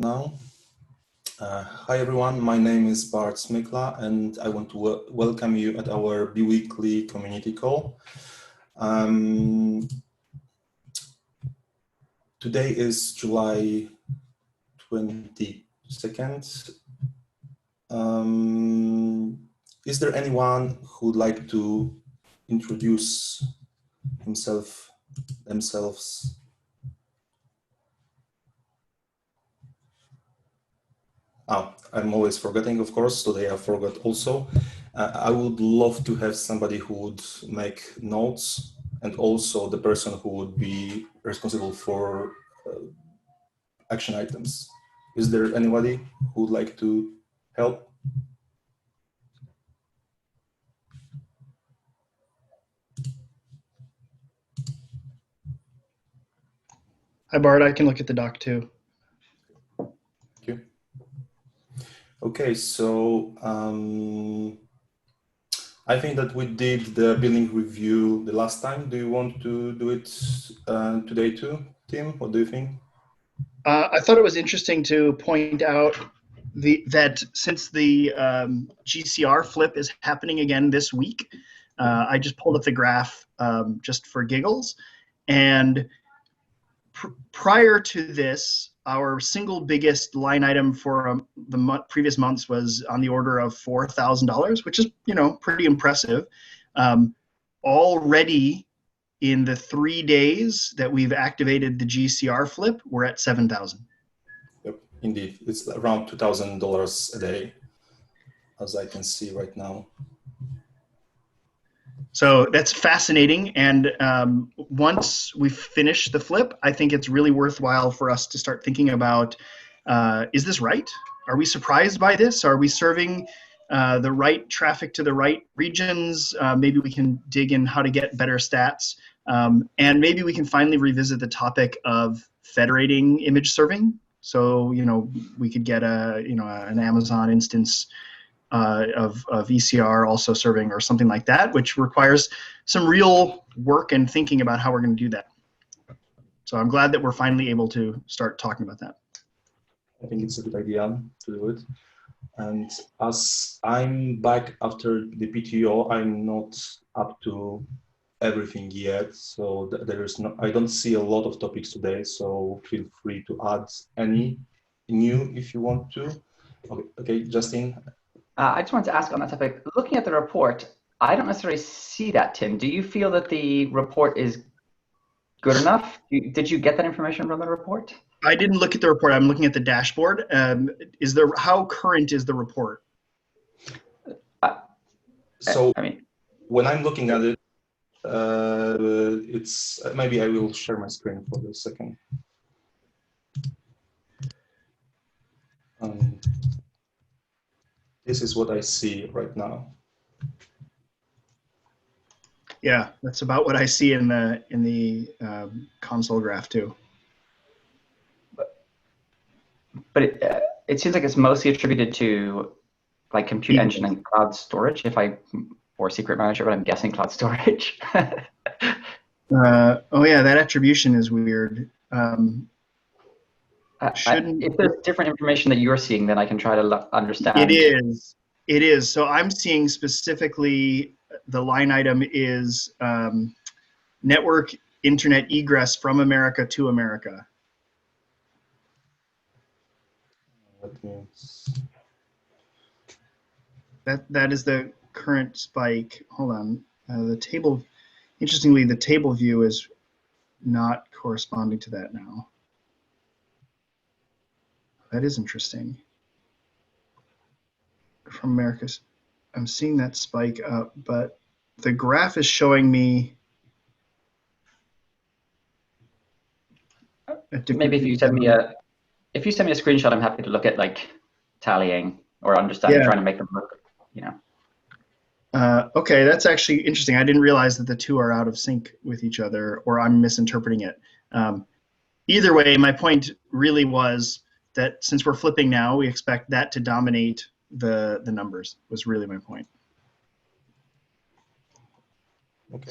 Now, hi everyone, my name is Bart Smykla and I want to welcome you at our biweekly community call. Today is July 22nd. Is there anyone who would like to introduce themselves? I'm always forgetting, of course. Today I forgot also. I would love to have somebody who would make notes and also the person who would be responsible for action items. Is there anybody who would like to help? Hi, Bart. I can look at the doc too. Thank you. Okay, so I think that we did the billing review the last time. Do you want to do it today too, Tim? What do you think? I thought it was interesting to point out that since the GCR flip is happening again this week, I just pulled up the graph just for giggles. And prior to this, our single biggest line item for the previous months was on the order of $4,000, which is, pretty impressive. Already in the 3 days that we've activated the GCR flip, we're at 7,000. Yep, indeed. It's around $2,000 a day, as I can see right now. So that's fascinating. And once we finish the flip, I think it's really worthwhile for us to start thinking about, is this right? Are we surprised by this? Are we serving the right traffic to the right regions? Maybe we can dig in how to get better stats. And maybe we can finally revisit the topic of federating image serving. So, we could get an Amazon instance of ECR also serving or something like that, which requires some real work and thinking about how we're going to do that. So I'm glad that we're finally able to start talking about that. I think it's a good idea to do it. And as I'm back after the PTO, I'm not up to everything yet. So I don't see a lot of topics today. So feel free to add any new if you want to. Okay, Justin. I just wanted to ask on that topic, looking at the report, I don't necessarily see that, Tim. Do you feel that the report is good enough? Did you get that information from the report? I didn't look at the report. I'm looking at the dashboard. How current is the report? When I'm looking at it, maybe I will share my screen for a second. This is what I see right now. Yeah, that's about what I see in the console graph too. But it seems like it's mostly attributed to like compute engine and cloud storage, or secret manager, but I'm guessing cloud storage. Oh yeah, that attribution is weird. If there's different information that you're seeing, then I can try to understand. It is. So I'm seeing specifically the line item is network internet egress from America to America. That is the current spike. Hold on. The table, interestingly, the table view is not corresponding to that now. That is interesting. From America's, I'm seeing that spike up, but the graph is showing me. Maybe if you send me a screenshot, I'm happy to look at like tallying or understanding, trying to make them work. Okay, that's actually interesting. I didn't realize that the two are out of sync with each other, or I'm misinterpreting it. Either way, my point really was that since we're flipping now, we expect that to dominate the numbers, was really my point. Okay.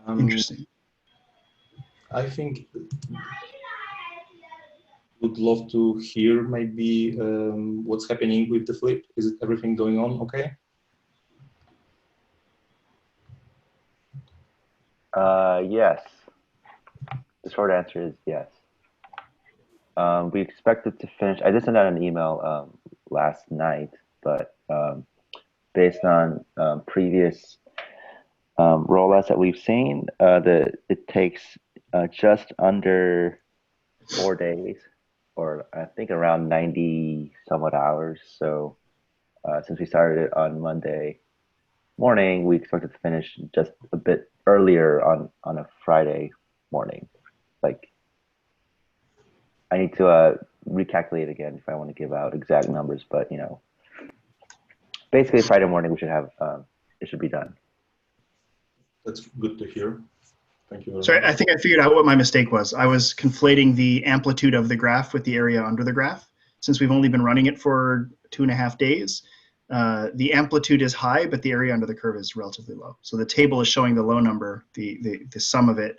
Interesting. I think would love to hear maybe what's happening with the flip. Is it everything going on okay? Yes. The short answer is yes. We expected to finish. I just sent out an email last night, but based on previous rollouts that we've seen, it takes just under 4 days, or I think around 90 somewhat hours. So since we started it on Monday morning, we expected to finish just a bit earlier on a Friday morning. Like, I need to recalculate again if I want to give out exact numbers, but basically Friday morning we should have it should be done. That's good to hear. Thank you very So much. I think I figured out what my mistake was. I was conflating the amplitude of the graph with the area under the graph. Since we've only been running it for 2.5 days, the amplitude is high, but the area under the curve is relatively low. So the table is showing the low number, the sum of it,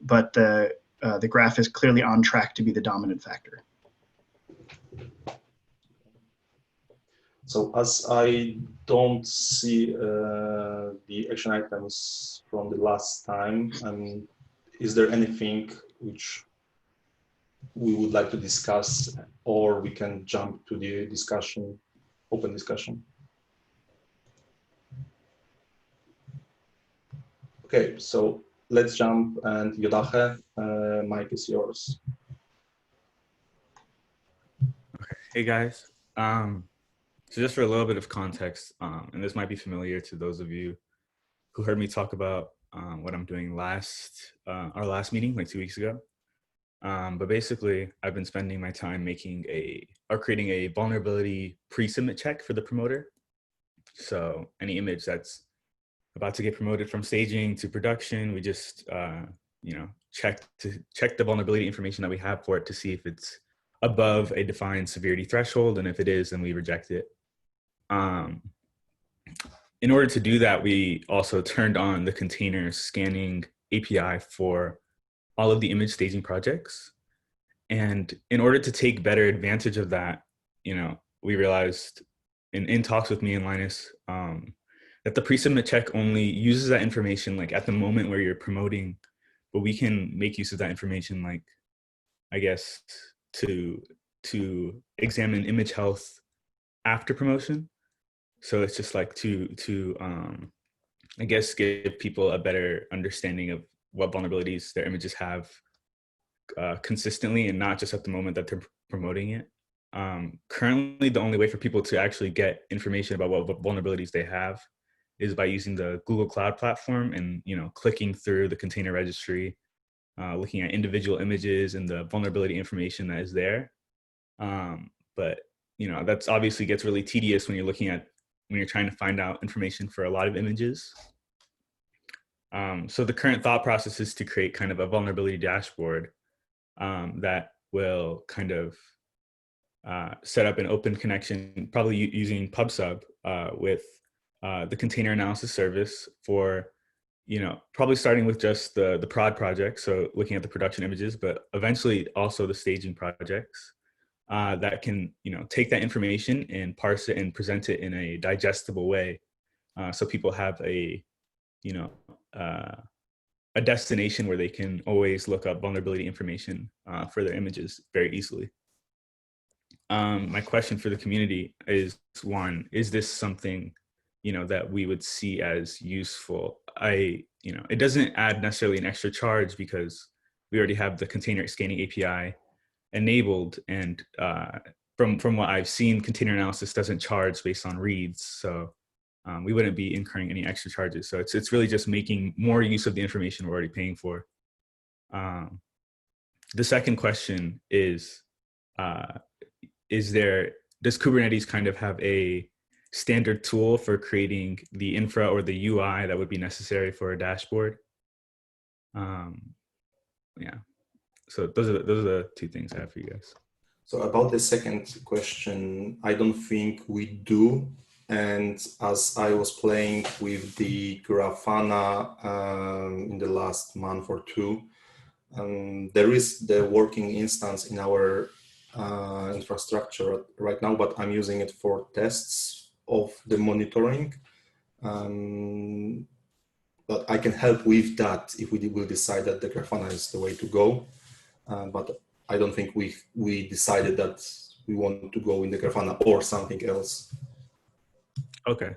but the graph is clearly on track to be the dominant factor. So as I don't see the action items from the last time, is there anything which we would like to discuss, or we can jump to the discussion, open discussion? Okay, so let's jump, and Yodache, mic is yours. Okay. Hey guys. So just for a little bit of context, and this might be familiar to those of you who heard me talk about what I'm doing our last meeting like 2 weeks ago. But basically, I've been spending my time creating a vulnerability pre-submit check for the promoter. So any image that's about to get promoted from staging to production, we just check the vulnerability information that we have for it to see if it's above a defined severity threshold, and if it is, then we reject it. In order to do that, we also turned on the container scanning API for all of the image staging projects. And in order to take better advantage of that, we realized in talks with me and Linus that the pre-submit check only uses that information like at the moment where you're promoting, but we can make use of that information, like, I guess, to examine image health after promotion. So it's just like to I guess give people a better understanding of what vulnerabilities their images have consistently, and not just at the moment that they're promoting it. Currently, the only way for people to actually get information about what vulnerabilities they have is by using the Google Cloud platform and clicking through the container registry, looking at individual images and the vulnerability information that is there. But that's obviously gets really tedious when you're trying to find out information for a lot of images. So the current thought process is to create kind of a vulnerability dashboard that will kind of set up an open connection, probably using PubSub with the container analysis service for, probably starting with just the prod project, so looking at the production images, but eventually also the staging projects that can, take that information and parse it and present it in a digestible way, so people have a destination where they can always look up vulnerability information for their images very easily. My question for the community is, one, is this something, that we would see as useful? It doesn't add necessarily an extra charge because we already have the container scanning API enabled, and from what I've seen, container analysis doesn't charge based on reads, so we wouldn't be incurring any extra charges. So it's really just making more use of the information we're already paying for. The second question is does Kubernetes kind of have a standard tool for creating the infra or the UI that would be necessary for a dashboard? Yeah. So those are the two things I have for you guys. So about the second question, I don't think we do. And as I was playing with the Grafana in the last month or two, there is the working instance in our infrastructure right now, but I'm using it for tests of the monitoring. But I can help with that if we will decide that the Grafana is the way to go. But I don't think we decided that we want to go in the Grafana or something else. Okay.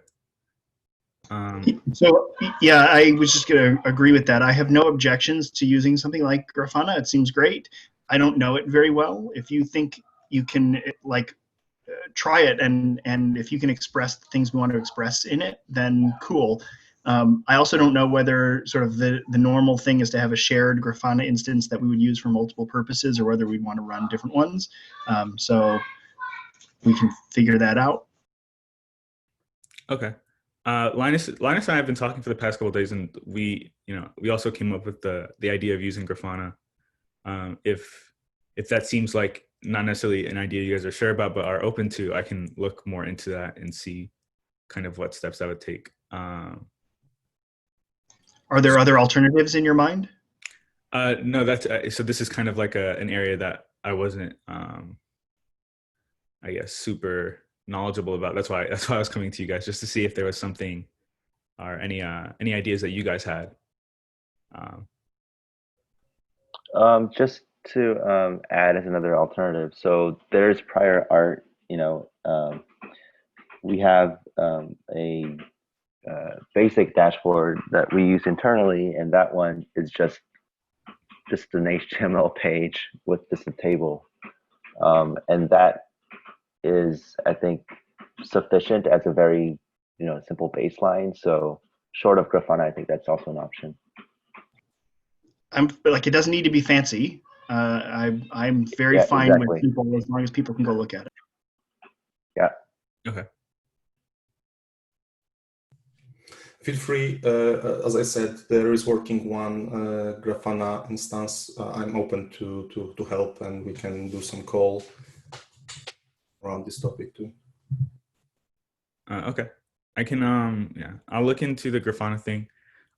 So yeah, I was just going to agree with that. I have no objections to using something like Grafana. It seems great. I don't know it very well. If you think you can try it, and if you can express the things we want to express in it, then cool. I also don't know whether sort of the normal thing is to have a shared Grafana instance that we would use for multiple purposes, or whether we'd want to run different ones. So we can figure that out. Okay. Linus and I have been talking for the past couple of days, and we also came up with the idea of using Grafana. If that seems like not necessarily an idea you guys are sure about, but are open to, I can look more into that and see kind of what steps I would take. Are there other alternatives in your mind? No, that's so. This is kind of like an area that I wasn't, I guess, super knowledgeable about. That's why I was coming to you guys, just to see if there was something or any ideas that you guys had. Just to add as another alternative, so there's prior art. We have a basic dashboard that we use internally, and that one is just an HTML page with just a table, and that is, I think, sufficient as a very simple baseline. So short of Grafana, I think that's also an option. I'm like, it doesn't need to be fancy. I'm very fine exactly. with people as long as people can go look at it. Yeah. Okay. Feel free, as I said, there is working one Grafana instance. I'm open to help, and we can do some call around this topic too. Okay. I can, I'll look into the Grafana thing.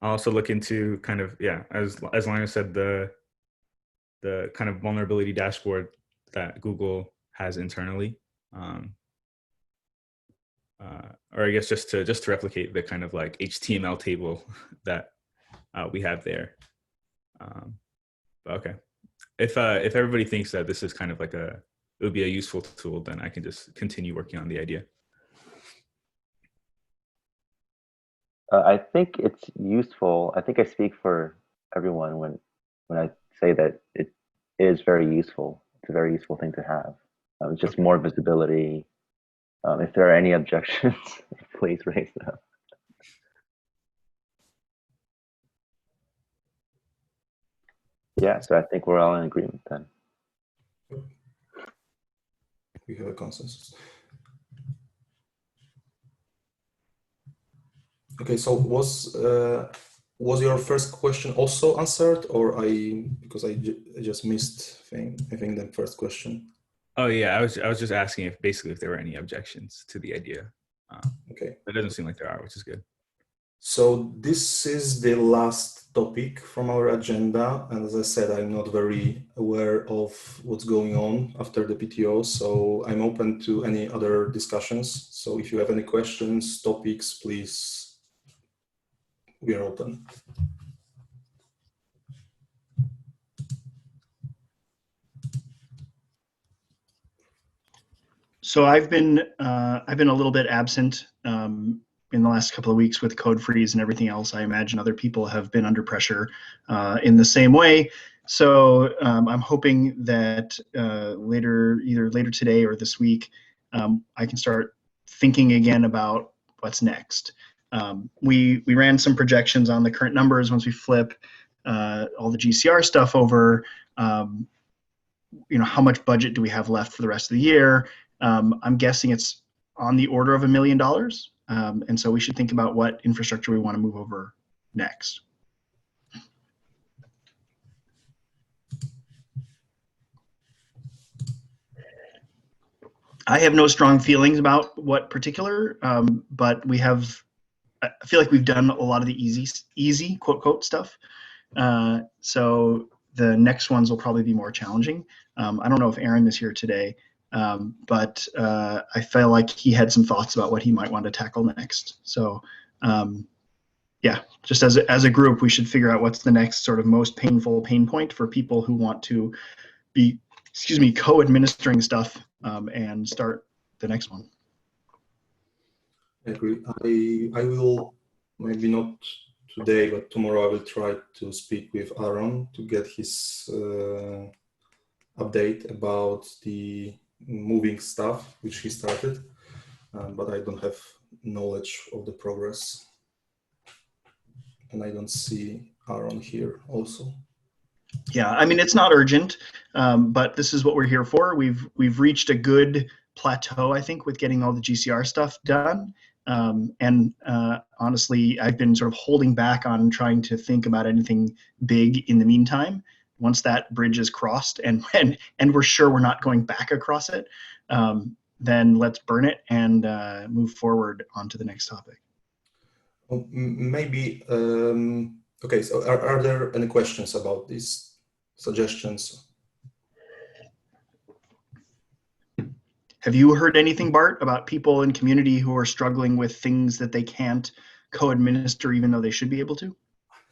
I'll also look into kind of, as Linus said, the kind of vulnerability dashboard that Google has internally. Or I guess just to replicate the kind of like HTML table that we have there. Okay. If everybody thinks that this is kind of like it would be a useful tool, then I can just continue working on the idea. I think it's useful. I think I speak for everyone when I say that it is very useful. It's a very useful thing to have. It's just more visibility. If there are any objections, please raise them. Yeah, so I think we're all in agreement then. We have a consensus. Okay, so was your first question also answered, or because I just missed I think the first question. Oh yeah, I was just asking if there were any objections to the idea. Okay. It doesn't seem like there are, which is good. So this is the last topic from our agenda, and as I said, I'm not very aware of what's going on after the PTO, so I'm open to any other discussions. So if you have any questions, topics, please, we are open. So I've been a little bit absent in the last couple of weeks with code freeze and everything else. I imagine other people have been under pressure in the same way. So I'm hoping that either later today or this week, I can start thinking again about what's next. We ran some projections on the current numbers once we flip all the GCR stuff over. How much budget do we have left for the rest of the year? I'm guessing it's on the order of $1 million. And so we should think about what infrastructure we want to move over next. I have no strong feelings about what particular, but I feel like we've done a lot of the easy quote, quote stuff. So the next ones will probably be more challenging. I don't know if Aaron is here today, but I felt like he had some thoughts about what he might want to tackle next. So yeah, just as a group, we should figure out what's the next sort of most painful pain point for people who want to be, co-administering stuff and start the next one. I agree. I will, maybe not today, but tomorrow I will try to speak with Aaron to get his update about the moving stuff, which he started, but I don't have knowledge of the progress. And I don't see Aaron here also. Yeah, I mean, it's not urgent, but this is what we're here for. We've reached a good plateau, I think, with getting all the GCR stuff done. And honestly, I've been sort of holding back on trying to think about anything big in the meantime. Once that bridge is crossed and we're sure we're not going back across it, then let's burn it and move forward onto the next topic. Well, maybe, okay, so are there any questions about these suggestions? Have you heard anything, Bart, about people in community who are struggling with things that they can't co-administer even though they should be able to?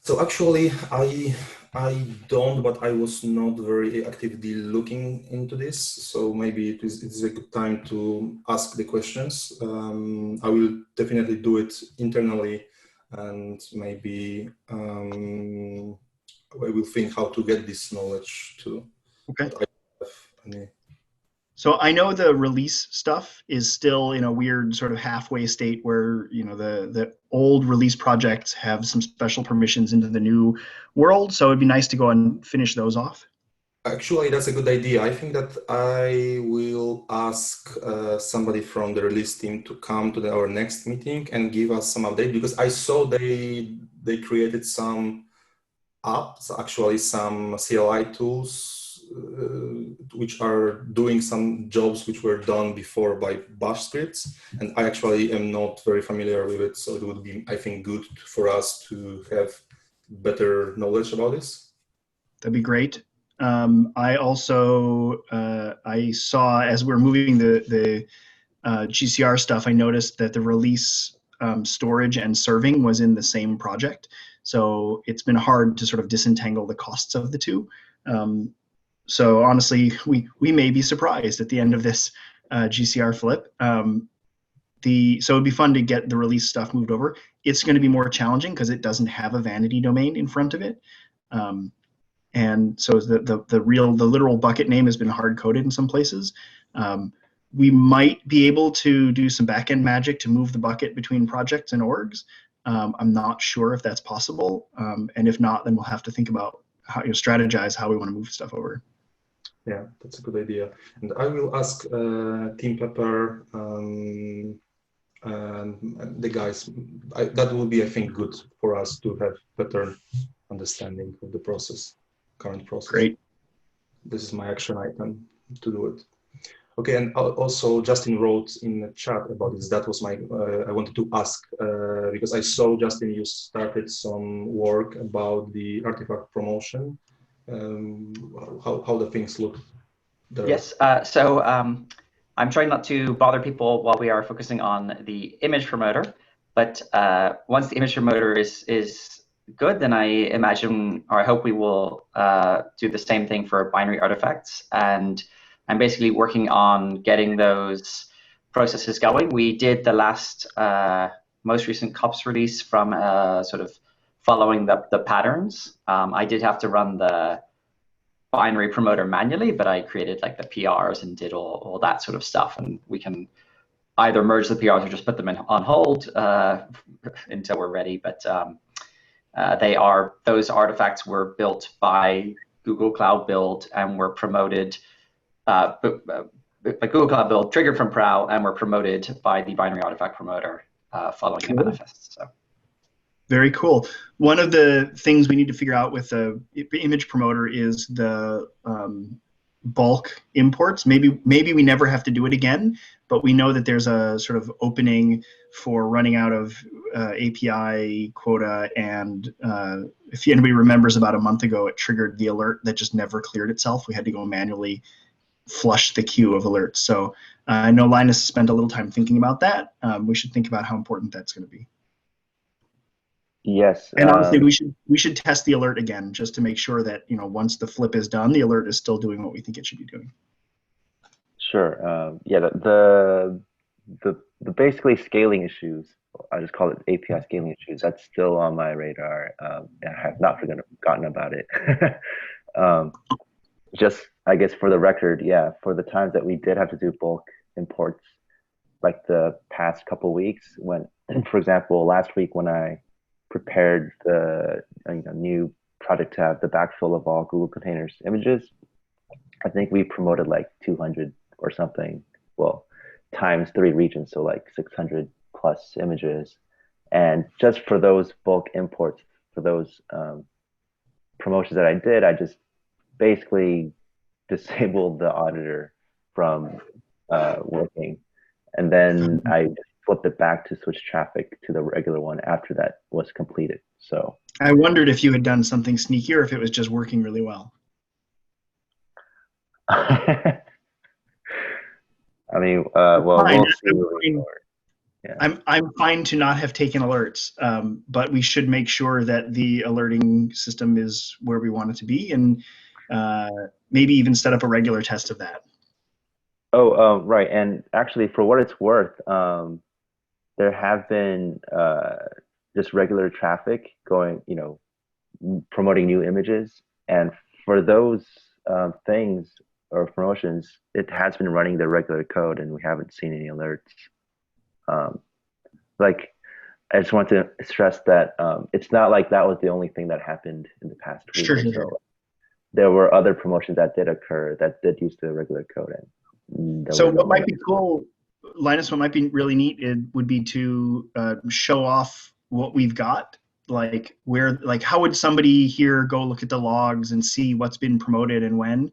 So actually, I don't, but I was not very actively looking into this. So maybe it is a good time to ask the questions. I will definitely do it internally, and maybe I will think how to get this knowledge too. Okay. But I don't have any. So I know the release stuff is still in a weird sort of halfway state where, the old release projects have some special permissions into the new world. So it'd be nice to go and finish those off. Actually, that's a good idea. I think that I will ask somebody from the release team to come to our next meeting and give us some update, because I saw they created some apps, actually some CLI tools, which are doing some jobs which were done before by bash scripts, and I actually am not very familiar with it, so it would be, I think, good for us to have better knowledge about this. That'd be great. I also I saw, as we're moving the GCR stuff, I noticed that the release storage and serving was in the same project, so it's been hard to sort of disentangle the costs of the two. So honestly, we may be surprised at the end of this GCR flip. So it'd be fun to get the release stuff moved over. It's going to be more challenging because it doesn't have a vanity domain in front of it. And so the literal bucket name has been hard coded in some places. We might be able to do some backend magic to move the bucket between projects and orgs. I'm not sure if that's possible. And if not, then we'll have to think about how strategize how we want to move stuff over. Yeah, that's a good idea. And I will ask Team Pepper and the guys. That will be, I think, good for us to have better understanding of the process, current process. Great. This is my action item to do it. Okay, and also Justin wrote in the chat about this. That was my, I wanted to ask, because I saw, Justin, you started some work about the artifact promotion. How the things look there. Yes, so I'm trying not to bother people while we are focusing on the image promoter, but once the image promoter is good, then I imagine, or I hope we will do the same thing for binary artifacts. And I'm basically working on getting those processes going. We did the last, most recent k8s release from sort of following the patterns. I did have to run the binary promoter manually, but I created like the PRs and did all that sort of stuff. And we can either merge the PRs or just put them on hold until we're ready. But those artifacts were built by Google Cloud Build and were promoted by Google Cloud Build, triggered from Prow, and were promoted by the binary artifact promoter following the manifest. So. Very cool. One of the things we need to figure out with the image promoter is the bulk imports. Maybe we never have to do it again, but we know that there's a sort of opening for running out of API quota, and if anybody remembers, about a month ago, it triggered the alert that just never cleared itself. We had to go manually flush the queue of alerts. So I know Linus spent a little time thinking about that. We should think about how important that's going to be. Yes. And honestly, we should test the alert again just to make sure that, you know, once the flip is done, the alert is still doing what we think it should be doing. Sure. Yeah. The basically scaling issues. I just call it API scaling issues. That's still on my radar. I have not forgotten about it. Just, I guess, for the record, yeah, for the times that we did have to do bulk imports, like the past couple weeks, when, for example, last week when I prepared the new project to have the backfill of all Google Containers images, I think we promoted like 200 or something, well, times 3 regions, so like 600 plus images. And just for those bulk imports, for those promotions that I did, I just basically disabled the auditor from working. And then I flipped it back to switch traffic to the regular one after that was completed. So I wondered if you had done something sneaky or if it was just working really well. I mean, well, we'll see. Yeah. I'm fine to not have taken alerts, but we should make sure that the alerting system is where we want it to be, and maybe even set up a regular test of that. Oh, right. And actually, for what it's worth, there have been just regular traffic going, promoting new images. And for those things or promotions, it has been running the regular code, and we haven't seen any alerts. Like, I just want to stress that it's not like that was the only thing that happened in the past week. Sure. There were other promotions that did occur that did use the regular code. And so what might be cool, Linus, what might be really neat, it would be to show off what we've got. Like how would somebody here go look at the logs and see what's been promoted and when?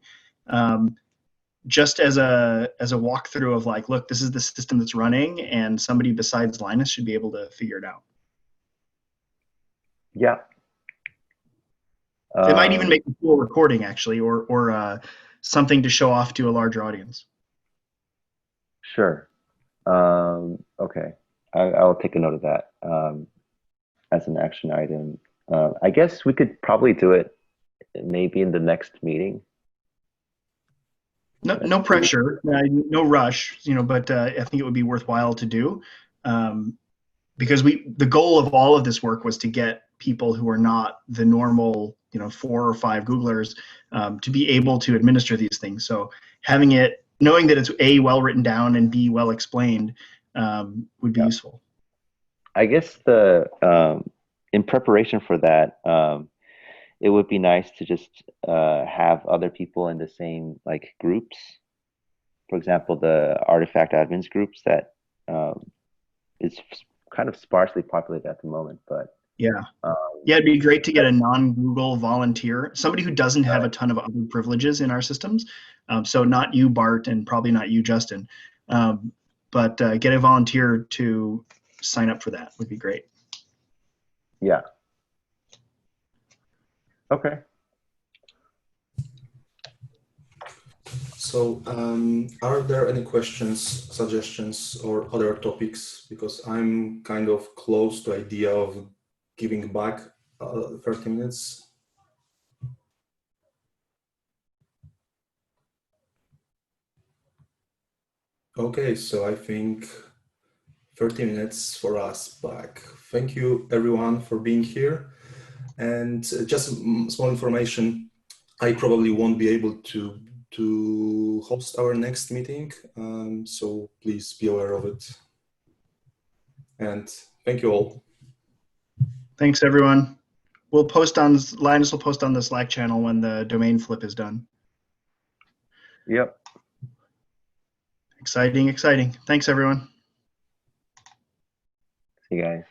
Just as a walkthrough of like, look, this is the system that's running, and somebody besides Linus should be able to figure it out. Yeah. It might even make a cool recording, actually, or something to show off to a larger audience. Sure. Okay. I'll take a note of that as an action item. I guess we could probably do it maybe in the next meeting. No pressure, no rush, but I think it would be worthwhile to do, because the goal of all of this work was to get people who are not the normal, 4 or 5 Googlers, to be able to administer these things. So having it, knowing that it's A, well written down, and B, well explained, would be useful. I guess in preparation for that, it would be nice to just have other people in the same groups. For example, the artifact admins groups that is kind of sparsely populated at the moment, but yeah, it'd be great to get a non-Google volunteer, somebody who doesn't have a ton of other privileges in our systems. So not you, Bart, and probably not you, Justin, but get a volunteer to sign up for that would be great. Yeah. Okay. So are there any questions, suggestions, or other topics? Because I'm kind of close to the idea of giving back 30 minutes. Okay, so I think 30 minutes for us back. Thank you everyone for being here. And just small information, I probably won't be able to host our next meeting, so please be aware of it. And thank you all. Thanks everyone. Linus will post on the Slack channel when the domain flip is done. Yep. Exciting. Thanks everyone. See you guys.